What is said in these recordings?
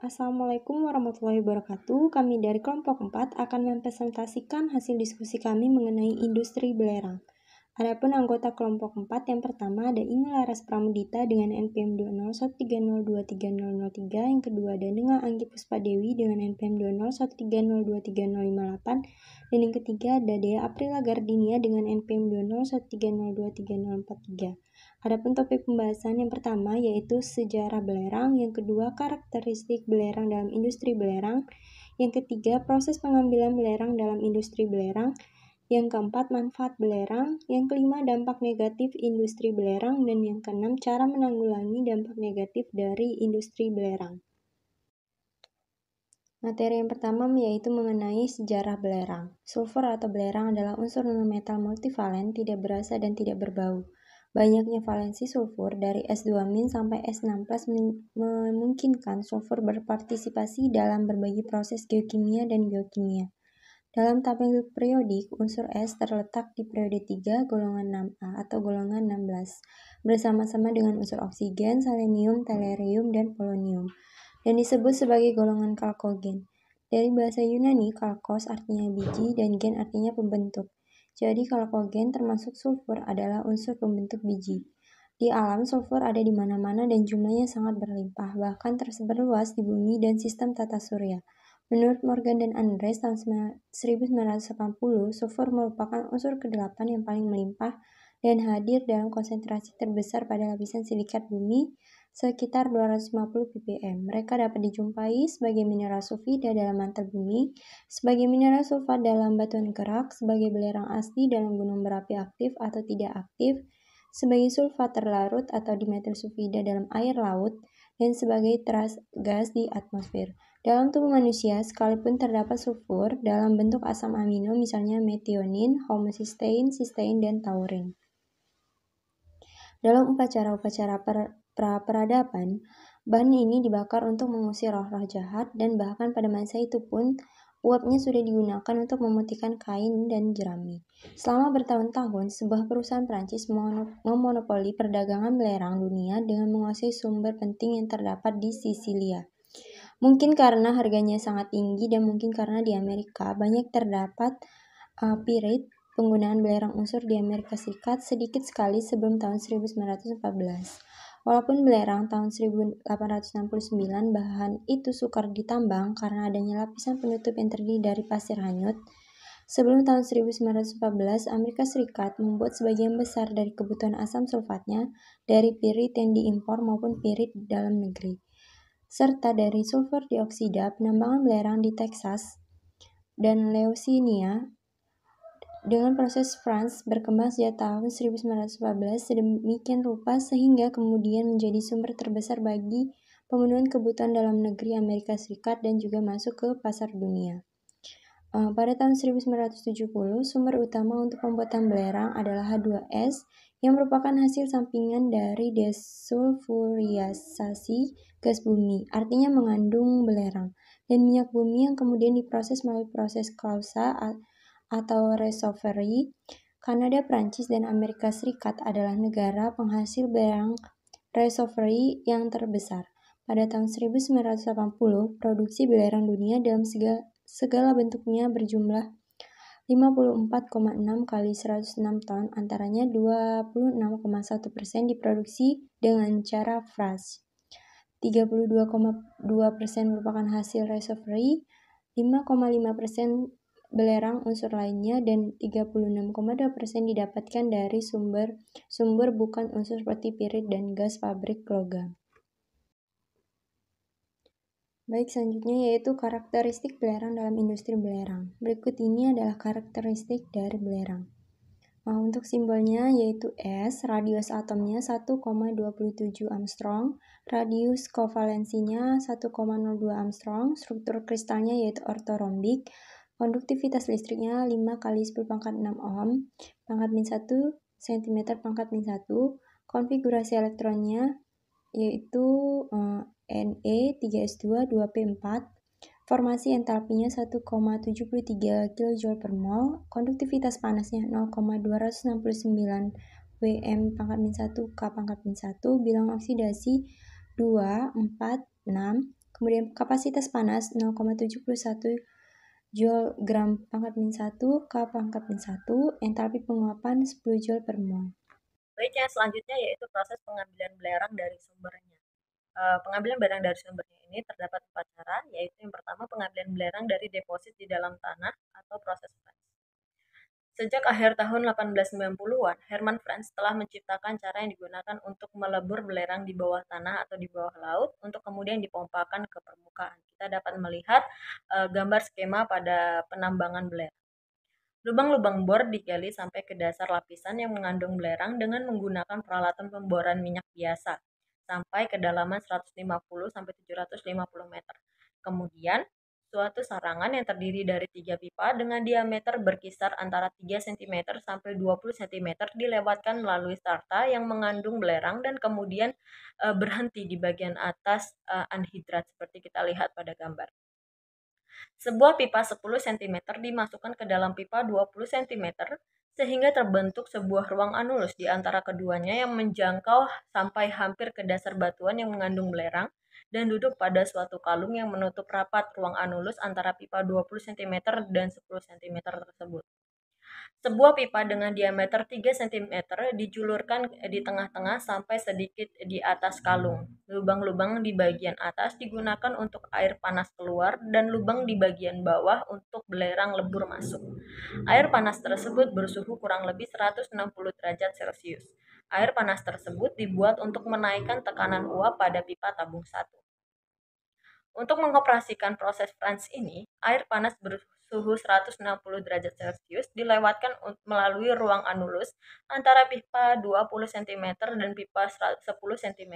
Assalamualaikum warahmatullahi wabarakatuh. Kami dari kelompok 4 akan mempresentasikan hasil diskusi kami mengenai industri belerang. Adapun anggota kelompok 4 yang pertama ada Inge Laras Pramudita dengan NPM 20130230003, yang kedua ada Denga Anggi Puspadewi dengan NPM 20130230058, dan yang ketiga ada Dea Aprila Gardinia dengan NPM 20130230043. Adapun topik pembahasan yang pertama yaitu sejarah belerang, yang kedua karakteristik belerang dalam industri belerang, yang ketiga proses pengambilan belerang dalam industri belerang, yang keempat manfaat belerang, yang kelima dampak negatif industri belerang, dan yang keenam cara menanggulangi dampak negatif dari industri belerang. Materi yang pertama yaitu mengenai sejarah belerang. Sulfur atau belerang adalah unsur nonmetal multivalen, tidak berasa dan tidak berbau. Banyaknya valensi sulfur dari S2- sampai S6+ memungkinkan sulfur berpartisipasi dalam berbagai proses geokimia dan biokimia. Dalam tabel periodik, unsur S terletak di periode 3, golongan 6A atau golongan 16, bersama-sama dengan unsur oksigen, selenium, tellurium, dan polonium, dan disebut sebagai golongan kalkogen. Dari bahasa Yunani, kalkos artinya biji dan gen artinya pembentuk. Jadi kalkogen termasuk sulfur adalah unsur pembentuk biji. Di alam, sulfur ada di mana-mana dan jumlahnya sangat berlimpah, bahkan tersebar luas di bumi dan sistem tata surya. Menurut Morgan dan Andres tahun 1980, sulfur merupakan unsur ke-8 yang paling melimpah dan hadir dalam konsentrasi terbesar pada lapisan silikat bumi, sekitar 250 ppm. Mereka dapat dijumpai sebagai mineral sulfida dalam mantel bumi, sebagai mineral sulfat dalam batuan kerak, sebagai belerang asli dalam gunung berapi aktif atau tidak aktif, sebagai sulfat terlarut atau dimetil sulfida dalam air laut, dan sebagai teras gas di atmosfer. Dalam tubuh manusia, sekalipun terdapat sulfur dalam bentuk asam amino, misalnya metionin, homocysteine, cysteine, dan taurin. Dalam upacara-upacara pra-peradaban, bahan ini dibakar untuk mengusir roh-roh jahat, dan bahkan pada masa itu pun uapnya sudah digunakan untuk memutihkan kain dan jerami. Selama bertahun-tahun, sebuah perusahaan Prancis memonopoli perdagangan belerang dunia dengan menguasai sumber penting yang terdapat di Sisilia. Mungkin karena harganya sangat tinggi dan mungkin karena di Amerika banyak terdapat pirit. Penggunaan belerang unsur di Amerika Serikat sedikit sekali sebelum tahun 1914. Walaupun belerang tahun 1869 bahan itu sukar ditambang karena adanya lapisan penutup yang terdiri dari pasir hanyut, sebelum tahun 1914 Amerika Serikat membuat sebagian besar dari kebutuhan asam sulfatnya dari pirit yang diimpor maupun pirit dalam negeri, serta dari sulfur dioksida. Penambangan belerang di Texas dan Louisiana dengan proses Franz berkembang sejak tahun 1914 sedemikian rupa sehingga kemudian menjadi sumber terbesar bagi pemenuhan kebutuhan dalam negeri Amerika Serikat dan juga masuk ke pasar dunia. Pada tahun 1970, sumber utama untuk pembuatan belerang adalah H2S yang merupakan hasil sampingan dari desulfurisasi gas bumi, artinya mengandung belerang, dan minyak bumi yang kemudian diproses melalui proses Clausa atau resolvery. Kanada, Prancis, dan Amerika Serikat adalah negara penghasil belerang resolvery yang terbesar. Pada tahun 1980, produksi belerang dunia dalam segala bentuknya berjumlah 54,6 kali 106 ton, antaranya 26,1% diproduksi dengan cara Franz, 32,2% merupakan hasil resolvery, 5,5% belerang unsur lainnya, dan 36,2% didapatkan dari sumber bukan unsur seperti pirit dan gas pabrik logam. Baik, selanjutnya yaitu karakteristik belerang dalam industri belerang. Berikut ini adalah karakteristik dari belerang. Untuk simbolnya yaitu S, radius atomnya 1,27 Armstrong, radius kovalensinya 1,02 Armstrong, struktur kristalnya yaitu ortorombik, konduktivitas listriknya 5 kali 10 pangkat 6 ohm, pangkat min 1 cm pangkat min 1, konfigurasi elektronnya yaitu Ne 3s2 2p4, formasi entalpinya 1,73 kJ per mol, konduktivitas panasnya 0,269 Wm pangkat min 1 K pangkat min 1, bilang oksidasi 2, 4, 6, Kemudian kapasitas panas 0,71 Joule gram pangkat min 1 K pangkat min 1, entalpi penguapan 10 Joule per mol. Baik, yang selanjutnya yaitu proses pengambilan belerang dari sumbernya. Pengambilan belerang dari sumbernya ini terdapat 4 cara, yaitu yang pertama pengambilan belerang dari deposit di dalam tanah atau proses Franz. Sejak akhir tahun 1890-an, Hermann Franz telah menciptakan cara yang digunakan untuk melebur belerang di bawah tanah atau di bawah laut untuk kemudian dipompakan ke permukaan. Kita dapat melihat gambar skema pada penambangan belerang. Lubang-lubang bor digali sampai ke dasar lapisan yang mengandung belerang dengan menggunakan peralatan pemboran minyak biasa sampai kedalaman 150-750 meter. Kemudian, suatu sarangan yang terdiri dari 3 pipa dengan diameter berkisar antara 3 cm sampai 20 cm dilewatkan melalui starta yang mengandung belerang dan kemudian berhenti di bagian atas anhidrat seperti kita lihat pada gambar. Sebuah pipa 10 cm dimasukkan ke dalam pipa 20 cm sehingga terbentuk sebuah ruang anulus di antara keduanya yang menjangkau sampai hampir ke dasar batuan yang mengandung belerang dan duduk pada suatu kalung yang menutup rapat ruang anulus antara pipa 20 cm dan 10 cm tersebut. Sebuah pipa dengan diameter 3 cm dijulurkan di tengah-tengah sampai sedikit di atas kalung. Lubang-lubang di bagian atas digunakan untuk air panas keluar dan lubang di bagian bawah untuk belerang lebur masuk. Air panas tersebut bersuhu kurang lebih 160 derajat Celcius. Air panas tersebut dibuat untuk menaikkan tekanan uap pada pipa tabung 1. Untuk mengoperasikan proses Franz ini, air panas bersuhu 160 derajat Celcius dilewatkan melalui ruang anulus antara pipa 20 cm dan pipa 10 cm.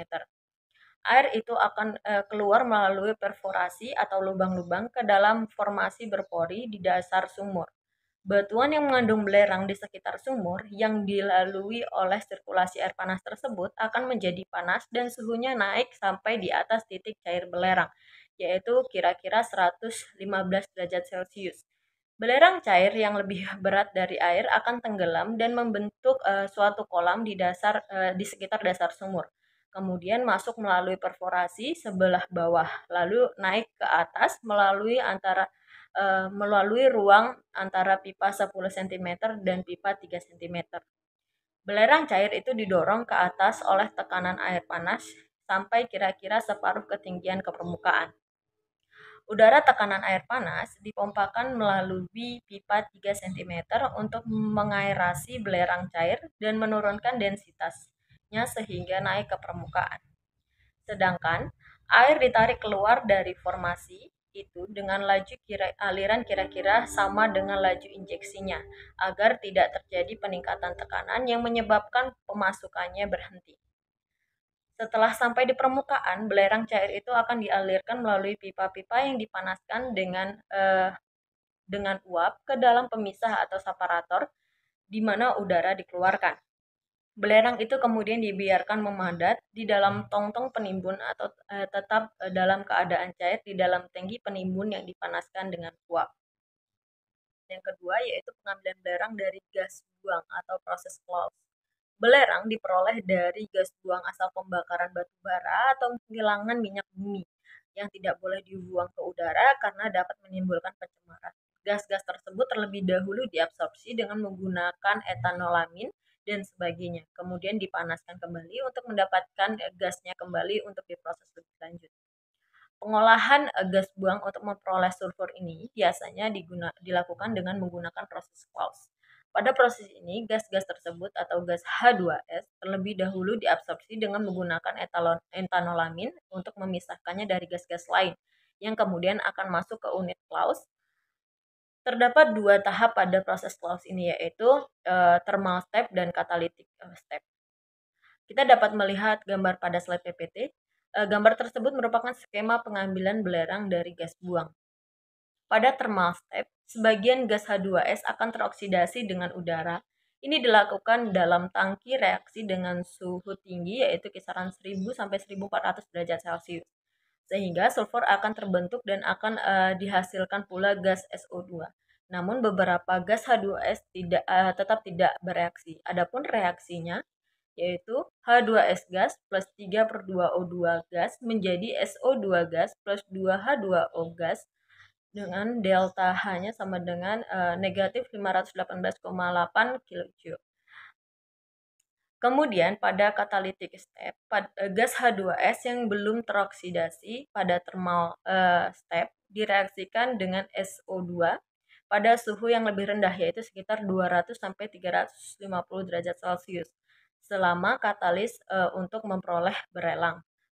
Air itu akan keluar melalui perforasi atau lubang-lubang ke dalam formasi berpori di dasar sumur. Batuan yang mengandung belerang di sekitar sumur yang dilalui oleh sirkulasi air panas tersebut akan menjadi panas dan suhunya naik sampai di atas titik cair belerang, yaitu kira-kira 115 derajat Celcius. Belerang cair yang lebih berat dari air akan tenggelam dan membentuk suatu kolam di sekitar dasar sumur. Kemudian masuk melalui perforasi sebelah bawah, lalu naik ke atas melalui ruang antara pipa 10 cm dan pipa 3 cm. Belerang cair itu didorong ke atas oleh tekanan air panas sampai kira-kira separuh ketinggian ke permukaan. Udara tekanan air panas dipompakan melalui pipa 3 cm untuk mengaerasi belerang cair dan menurunkan densitasnya sehingga naik ke permukaan. Sedangkan air ditarik keluar dari formasi itu dengan laju aliran kira-kira sama dengan laju injeksinya agar tidak terjadi peningkatan tekanan yang menyebabkan pemasukannya berhenti. Setelah sampai di permukaan, belerang cair itu akan dialirkan melalui pipa-pipa yang dipanaskan dengan uap ke dalam pemisah atau separator di mana udara dikeluarkan. Belerang itu kemudian dibiarkan memadat di dalam tong-tong penimbun atau tetap dalam keadaan cair di dalam tangki penimbun yang dipanaskan dengan uap. Yang kedua yaitu pengambilan belerang dari gas buang atau proses Claus. Belerang diperoleh dari gas buang asal pembakaran batu bara atau penghilangan minyak bumi yang tidak boleh dibuang ke udara karena dapat menimbulkan pencemaran. Gas-gas tersebut terlebih dahulu diabsorpsi dengan menggunakan etanolamin dan sebagainya. Kemudian dipanaskan kembali untuk mendapatkan gasnya kembali untuk diproses lebih lanjut. Pengolahan gas buang untuk memperoleh sulfur ini biasanya dilakukan dengan menggunakan proses Claus. Pada proses ini, gas-gas tersebut atau gas H2S terlebih dahulu diabsorpsi dengan menggunakan etanolamin untuk memisahkannya dari gas-gas lain yang kemudian akan masuk ke unit Claus. Terdapat 2 tahap pada proses Claus ini yaitu thermal step dan catalytic step. Kita dapat melihat gambar pada slide PPT. Gambar tersebut merupakan skema pengambilan belerang dari gas buang. Pada thermal step, sebagian gas H2S akan teroksidasi dengan udara. Ini dilakukan dalam tangki reaksi dengan suhu tinggi yaitu kisaran 1000 sampai 1400 derajat Celcius. Sehingga sulfur akan terbentuk dan akan dihasilkan pula gas SO2. Namun beberapa gas H2S tetap tidak bereaksi. Adapun reaksinya yaitu H2S gas plus 3/2O2 gas menjadi SO2 gas plus 2H2O gas dengan delta H-nya sama dengan negatif 518,8 kJ. Kemudian pada catalytic step, gas H2S yang belum teroksidasi pada thermal step direaksikan dengan SO2 pada suhu yang lebih rendah, yaitu sekitar 200 sampai 350 derajat Celcius selama katalis untuk memperoleh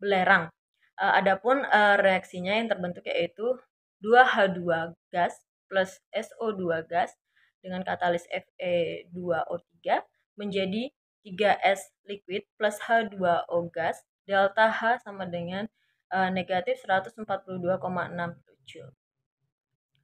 belerang. Adapun reaksinya yang terbentuk yaitu 2H2 gas plus SO2 gas dengan katalis Fe2O3 menjadi 3S liquid plus H2O gas, delta H sama dengan negatif 142,6 joule.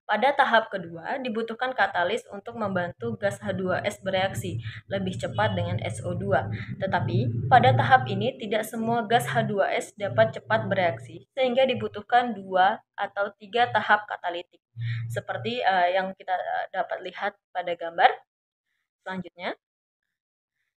Pada tahap kedua, dibutuhkan katalis untuk membantu gas H2S bereaksi lebih cepat dengan SO2. Tetapi, pada tahap ini tidak semua gas H2S dapat cepat bereaksi, sehingga dibutuhkan 2 atau 3 tahap katalitik. Seperti yang kita dapat lihat pada gambar selanjutnya.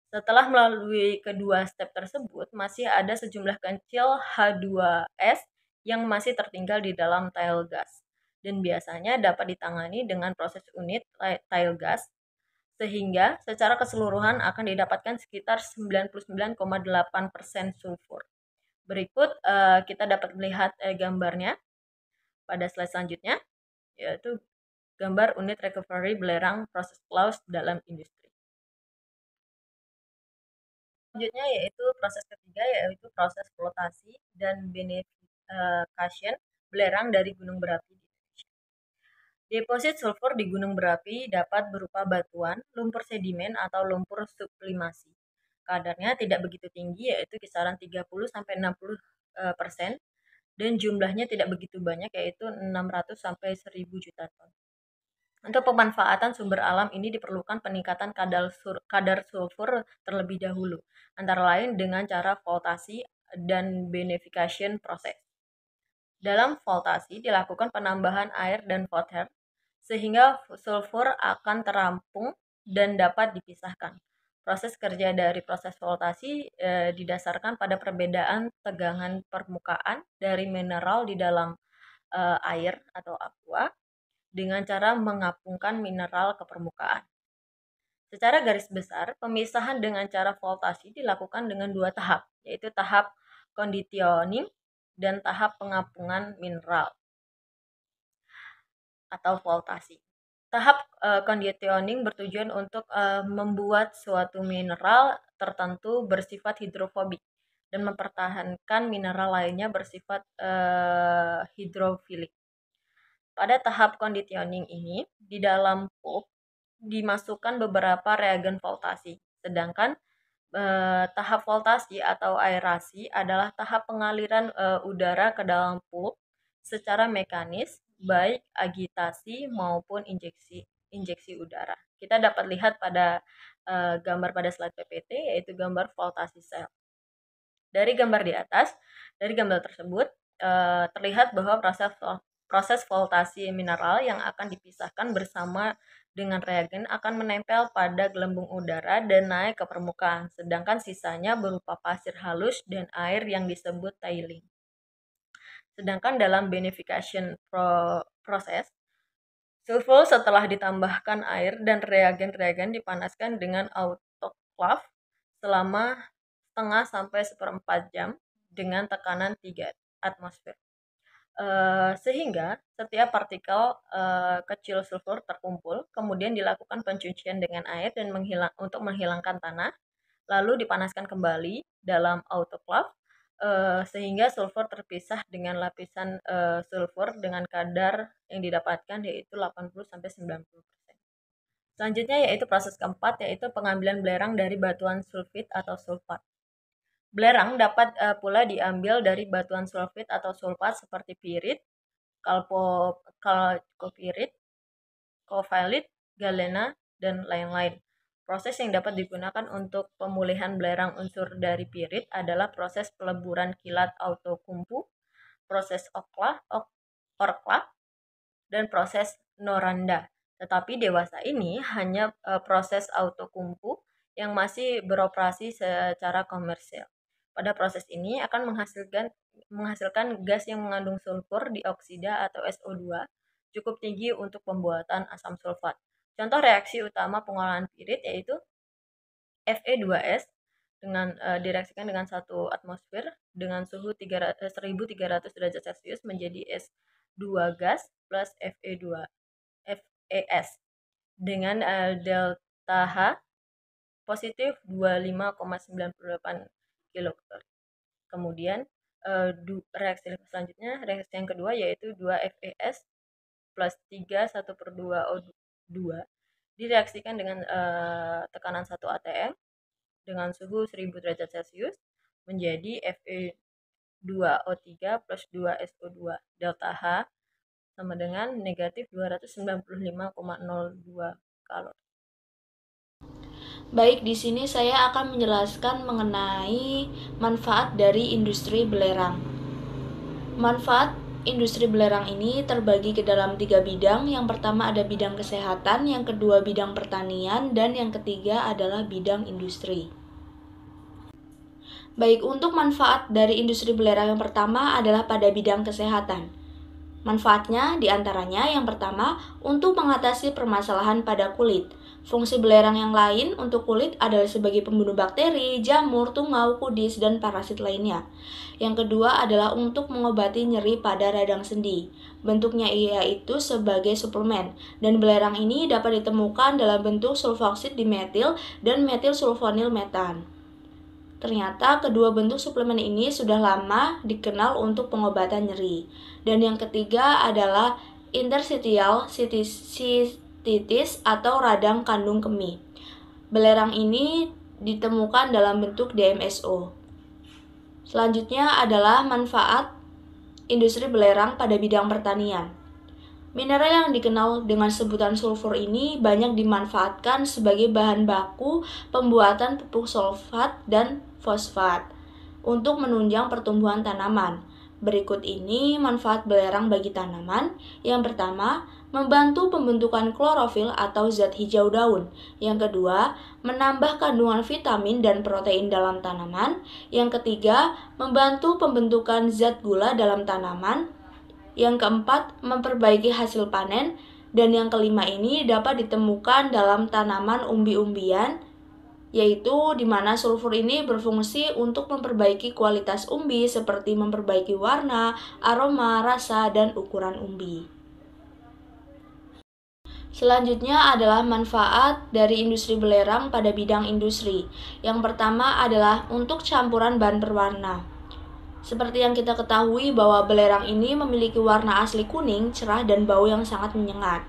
Setelah melalui kedua step tersebut, masih ada sejumlah kecil H2S yang masih tertinggal di dalam tile gas dan biasanya dapat ditangani dengan proses unit tile gas sehingga secara keseluruhan akan didapatkan sekitar 99,8% sulfur. Berikut kita dapat melihat gambarnya pada slide selanjutnya, yaitu gambar unit recovery belerang proses Claus dalam industri. Selanjutnya yaitu proses ketiga, yaitu proses flotasi dan beneficiation belerang dari gunung berapi di Indonesia. Deposit sulfur di gunung berapi dapat berupa batuan, lumpur sedimen, atau lumpur sublimasi. Kadarnya tidak begitu tinggi, yaitu kisaran 30-60%, dan jumlahnya tidak begitu banyak, yaitu 600-1000 juta ton. Untuk pemanfaatan sumber alam ini diperlukan peningkatan kadar sulfur terlebih dahulu, antara lain dengan cara voltasi dan beneficiation proses. Dalam voltasi dilakukan penambahan air dan water sehingga sulfur akan terampung dan dapat dipisahkan. Proses kerja dari proses voltasi didasarkan pada perbedaan tegangan permukaan dari mineral di dalam air atau aqua dengan cara mengapungkan mineral ke permukaan. Secara garis besar, pemisahan dengan cara voltasi dilakukan dengan 2 tahap, yaitu tahap conditioning dan tahap pengapungan mineral atau voltasi. Tahap conditioning bertujuan untuk membuat suatu mineral tertentu bersifat hidrofobik dan mempertahankan mineral lainnya bersifat hidrofilik. Pada tahap conditioning ini, di dalam pulp dimasukkan beberapa reagen voltasi, sedangkan tahap voltasi atau aerasi adalah tahap pengaliran udara ke dalam pulp secara mekanis, baik agitasi maupun injeksi udara. Kita dapat lihat pada gambar pada slide PPT, yaitu gambar voltasi sel. Dari gambar di atas, dari gambar tersebut terlihat bahwa proses voltasi mineral yang akan dipisahkan bersama dengan reagen akan menempel pada gelembung udara dan naik ke permukaan, sedangkan sisanya berupa pasir halus dan air yang disebut tailing. Sedangkan dalam beneficiation proses, sulfur setelah ditambahkan air dan reagen-reagen dipanaskan dengan autoclave selama setengah sampai 1/4 jam dengan tekanan 3 atmosfer. Sehingga setiap partikel kecil sulfur terkumpul, kemudian dilakukan pencucian dengan air dan untuk menghilangkan tanah, lalu dipanaskan kembali dalam autoclave sehingga sulfur terpisah dengan lapisan sulfur dengan kadar yang didapatkan yaitu 80-90%. Selanjutnya yaitu proses keempat, yaitu pengambilan belerang dari batuan sulfit atau sulfat. Belerang dapat pula diambil dari batuan sulfit atau sulfat seperti pirit, chalcopirit, covalit, galena, dan lain-lain. Proses yang dapat digunakan untuk pemulihan belerang unsur dari pirit adalah proses peleburan kilat Outokumpu, proses Orkla, dan proses Noranda. Tetapi dewasa ini hanya proses Outokumpu yang masih beroperasi secara komersial. Pada proses ini akan menghasilkan gas yang mengandung sulfur dioksida atau SO2 cukup tinggi untuk pembuatan asam sulfat. Contoh reaksi utama pengolahan pirit yaitu Fe2S direaksikan dengan 1 atmosfer dengan suhu 1300 derajat Celcius menjadi S2 gas plus FeS dengan delta H positif 25,98 kilokalori. Kemudian reaksi selanjutnya, reaksi yang kedua yaitu 2FeS plus 3 1/2O2 direaksikan dengan tekanan 1 atm dengan suhu 1000 derajat Celcius menjadi Fe2O3 plus 2SO2 delta H sama dengan negatif 295,02 kalori. Baik, di sini saya akan menjelaskan mengenai manfaat dari industri belerang. Manfaat industri belerang ini terbagi ke dalam 3 bidang. Yang pertama ada bidang kesehatan, yang kedua bidang pertanian, dan yang ketiga adalah bidang industri. Baik, untuk manfaat dari industri belerang yang pertama adalah pada bidang kesehatan. Manfaatnya diantaranya yang pertama untuk mengatasi permasalahan pada kulit. Fungsi belerang yang lain untuk kulit adalah sebagai pembunuh bakteri, jamur, tungau, kudis, dan parasit lainnya. Yang kedua adalah untuk mengobati nyeri pada radang sendi. Bentuknya yaitu sebagai suplemen, dan belerang ini dapat ditemukan dalam bentuk sulfoksida dimetil dan metil sulfonil metan. Ternyata kedua bentuk suplemen ini sudah lama dikenal untuk pengobatan nyeri. Dan yang ketiga adalah interstitial cystitis atau radang kandung kemih. Belerang ini ditemukan dalam bentuk DMSO. Selanjutnya adalah manfaat industri belerang pada bidang pertanian. Mineral yang dikenal dengan sebutan sulfur ini banyak dimanfaatkan sebagai bahan baku pembuatan pupuk sulfat dan fosfat untuk menunjang pertumbuhan tanaman. Berikut ini manfaat belerang bagi tanaman. Yang pertama, membantu pembentukan klorofil atau zat hijau daun. Yang kedua, menambah kandungan vitamin dan protein dalam tanaman. Yang ketiga, membantu pembentukan zat gula dalam tanaman. Yang keempat, memperbaiki hasil panen. Dan yang kelima ini dapat ditemukan dalam tanaman umbi-umbian, yaitu di mana sulfur ini berfungsi untuk memperbaiki kualitas umbi seperti memperbaiki warna, aroma, rasa, dan ukuran umbi. Selanjutnya adalah manfaat dari industri belerang pada bidang industri. Yang pertama adalah untuk campuran bahan berwarna. Seperti yang kita ketahui bahwa belerang ini memiliki warna asli kuning, cerah, dan bau yang sangat menyengat.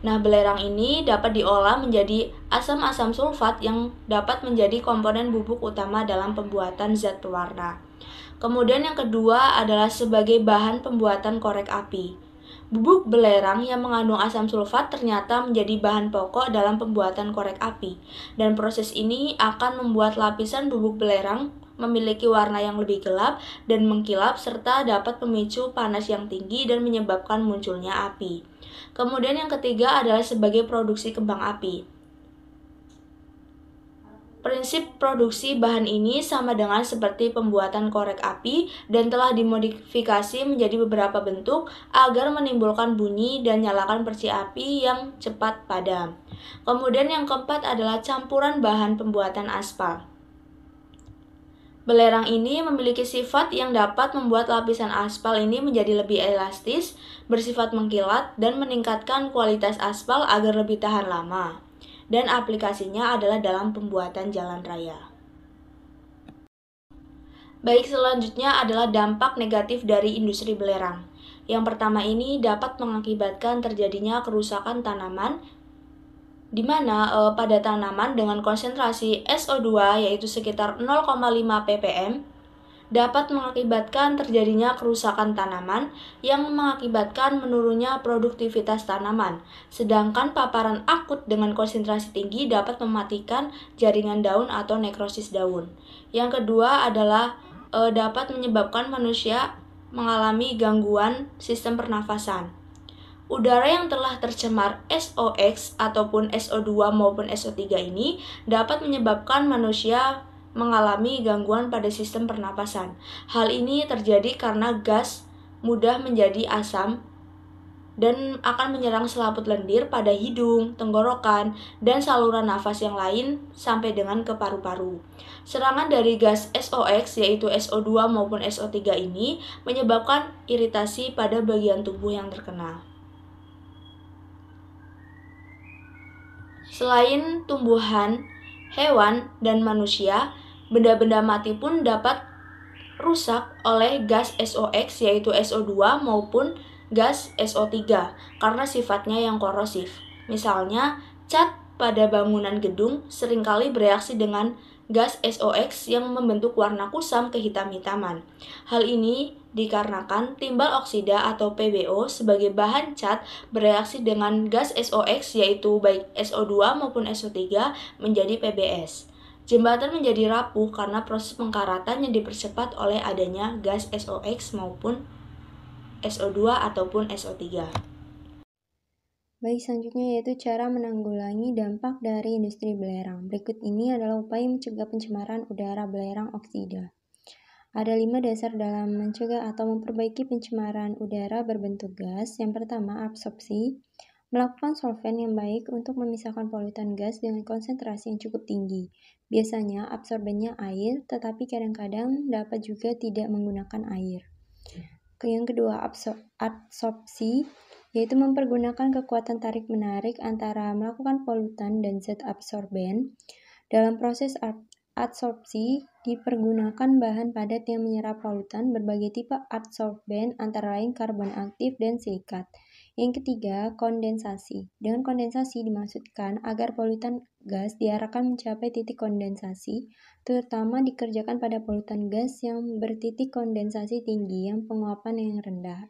Nah, belerang ini dapat diolah menjadi asam-asam sulfat yang dapat menjadi komponen bubuk utama dalam pembuatan zat pewarna. Kemudian yang kedua adalah sebagai bahan pembuatan korek api. Bubuk belerang yang mengandung asam sulfat ternyata menjadi bahan pokok dalam pembuatan korek api, dan proses ini akan membuat lapisan bubuk belerang memiliki warna yang lebih gelap dan mengkilap serta dapat memicu panas yang tinggi dan menyebabkan munculnya api. Kemudian yang ketiga adalah sebagai produksi kembang api. Prinsip produksi bahan ini sama dengan seperti pembuatan korek api dan telah dimodifikasi menjadi beberapa bentuk agar menimbulkan bunyi dan nyalakan perci api yang cepat padam. Kemudian yang keempat adalah campuran bahan pembuatan aspal. Belerang ini memiliki sifat yang dapat membuat lapisan aspal ini menjadi lebih elastis, bersifat mengkilat, dan meningkatkan kualitas aspal agar lebih tahan lama. Dan aplikasinya adalah dalam pembuatan jalan raya. Baik, selanjutnya adalah dampak negatif dari industri belerang. Yang pertama ini dapat mengakibatkan terjadinya kerusakan tanaman, di mana pada tanaman dengan konsentrasi SO2 yaitu sekitar 0,5 ppm dapat mengakibatkan terjadinya kerusakan tanaman yang mengakibatkan menurunnya produktivitas tanaman. Sedangkan paparan akut dengan konsentrasi tinggi dapat mematikan jaringan daun atau nekrosis daun. Yang kedua adalah dapat menyebabkan manusia mengalami gangguan sistem pernafasan. Udara yang telah tercemar SOx ataupun SO2 maupun SO3 ini dapat menyebabkan manusia mengalami gangguan pada sistem pernapasan. Hal ini terjadi karena gas mudah menjadi asam dan akan menyerang selaput lendir pada hidung, tenggorokan, dan saluran nafas yang lain sampai dengan ke paru-paru. Serangan dari gas SOx yaitu SO2 maupun SO3 ini menyebabkan iritasi pada bagian tubuh yang terkena. Selain tumbuhan, hewan, dan manusia, benda-benda mati pun dapat rusak oleh gas SOx yaitu SO2 maupun gas SO3 karena sifatnya yang korosif. Misalnya, cat pada bangunan gedung seringkali bereaksi dengan gas SOx yang membentuk warna kusam kehitam-hitaman. Hal ini dikarenakan timbal oksida atau PbO sebagai bahan cat bereaksi dengan gas SOx yaitu baik SO2 maupun SO3 menjadi PbS. Jembatan menjadi rapuh karena proses pengkaratan yang dipercepat oleh adanya gas SOx maupun SO2 ataupun SO3. Baik, selanjutnya yaitu cara menanggulangi dampak dari industri belerang. Berikut ini adalah upaya mencegah pencemaran udara belerang oksida. Ada 5 dasar dalam mencegah atau memperbaiki pencemaran udara berbentuk gas. Yang pertama, absorpsi. Melakukan solvent yang baik untuk memisahkan polutan gas dengan konsentrasi yang cukup tinggi. Biasanya absorbennya air, tetapi kadang-kadang dapat juga tidak menggunakan air. Yang kedua, adsorpsi, yaitu mempergunakan kekuatan tarik-menarik antara melakukan polutan dan zat absorben. Dalam proses adsorpsi, dipergunakan bahan padat yang menyerap polutan berbagai tipe adsorben antara lain karbon aktif dan silikat. Yang ketiga, kondensasi. Dengan kondensasi dimaksudkan agar polutan gas diarahkan mencapai titik kondensasi, terutama dikerjakan pada polutan gas yang bertitik kondensasi tinggi yang penguapan yang rendah,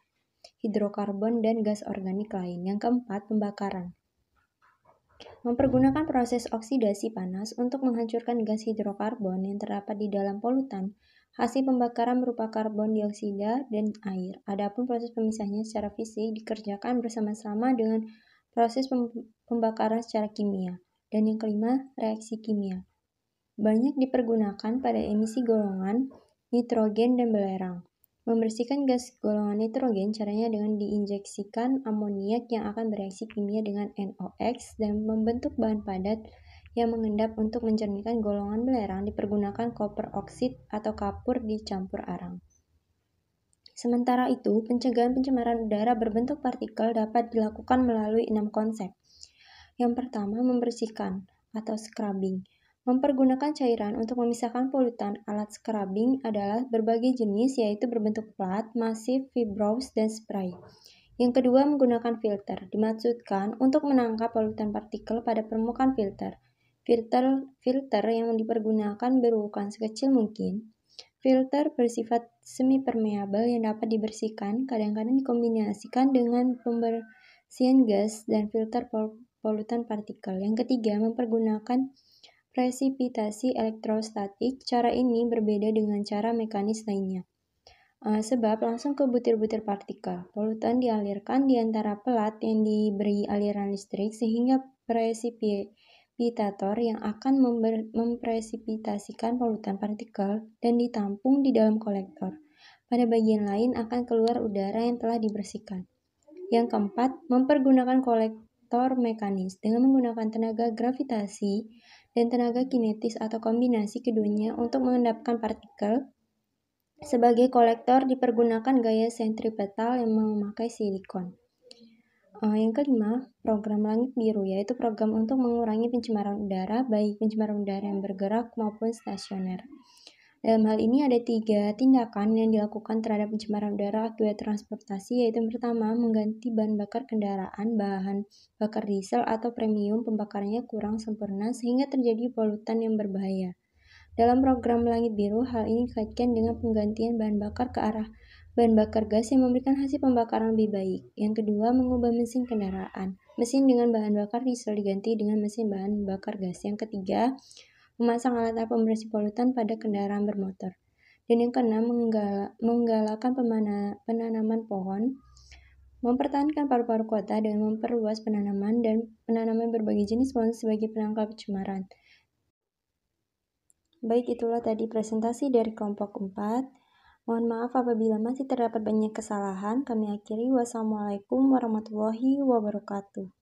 hidrokarbon dan gas organik lain. Yang keempat, pembakaran. Mempergunakan proses oksidasi panas untuk menghancurkan gas hidrokarbon yang terdapat di dalam polutan. Hasil pembakaran berupa karbon dioksida dan air. Adapun proses pemisahnya secara fisik dikerjakan bersama-sama dengan proses pembakaran secara kimia. Dan yang kelima, reaksi kimia. Banyak dipergunakan pada emisi golongan nitrogen dan belerang. Membersihkan gas golongan nitrogen caranya dengan diinjeksikan amoniak yang akan bereaksi kimia dengan NOx dan membentuk bahan padat yang mengendap. Untuk mencernihkan golongan belerang dipergunakan koper oksid atau kapur dicampur arang. Sementara itu, pencegahan pencemaran udara berbentuk partikel dapat dilakukan melalui 6 konsep. Yang pertama, membersihkan atau scrubbing. Mempergunakan cairan untuk memisahkan polutan. Alat scrubbing adalah berbagai jenis, yaitu berbentuk plat, masif, fibrous, dan spray. Yang kedua, menggunakan filter. Dimaksudkan untuk menangkap polutan partikel pada permukaan filter. Filter yang dipergunakan berukuran sekecil mungkin. Filter bersifat semi-permeabel yang dapat dibersihkan, kadang-kadang dikombinasikan dengan pembersihan gas dan filter polutan partikel. Yang ketiga, mempergunakan presipitasi elektrostatik. Cara ini berbeda dengan cara mekanis lainnya. Sebab langsung ke butir-butir partikel. Polutan dialirkan di antara pelat yang diberi aliran listrik sehingga presipitator yang akan mempresipitasikan polutan partikel dan ditampung di dalam kolektor. Pada bagian lain akan keluar udara yang telah dibersihkan. Yang keempat, mempergunakan kolektor mekanis dengan menggunakan tenaga gravitasi dan tenaga kinetis atau kombinasi keduanya untuk mengendapkan partikel. Sebagai kolektor dipergunakan gaya sentripetal yang memakai silikon. Yang kelima, program langit biru, yaitu program untuk mengurangi pencemaran udara, baik pencemaran udara yang bergerak maupun stasioner. Dalam hal ini ada 3 tindakan yang dilakukan terhadap pencemaran udara akibat transportasi, yaitu yang pertama, mengganti bahan bakar kendaraan bahan bakar diesel atau premium pembakarannya kurang sempurna sehingga terjadi polutan yang berbahaya. Dalam program langit biru, hal ini dikaitkan dengan penggantian bahan bakar ke arah bahan bakar gas yang memberikan hasil pembakaran lebih baik. Yang kedua, mengubah mesin kendaraan. Mesin dengan bahan bakar diesel diganti dengan mesin bahan bakar gas. Yang ketiga, memasang alat pembersih polutan pada kendaraan bermotor. Dan yang keenam, menggalakkan penanaman pohon. mempertahankan paru-paru kota dengan memperluas penanaman dan penanaman berbagai jenis pohon sebagai penangkal pencemaran. Baik, itulah tadi presentasi dari kelompok 4. Mohon maaf apabila masih terdapat banyak kesalahan. Kami akhiri. Wassalamualaikum warahmatullahi wabarakatuh.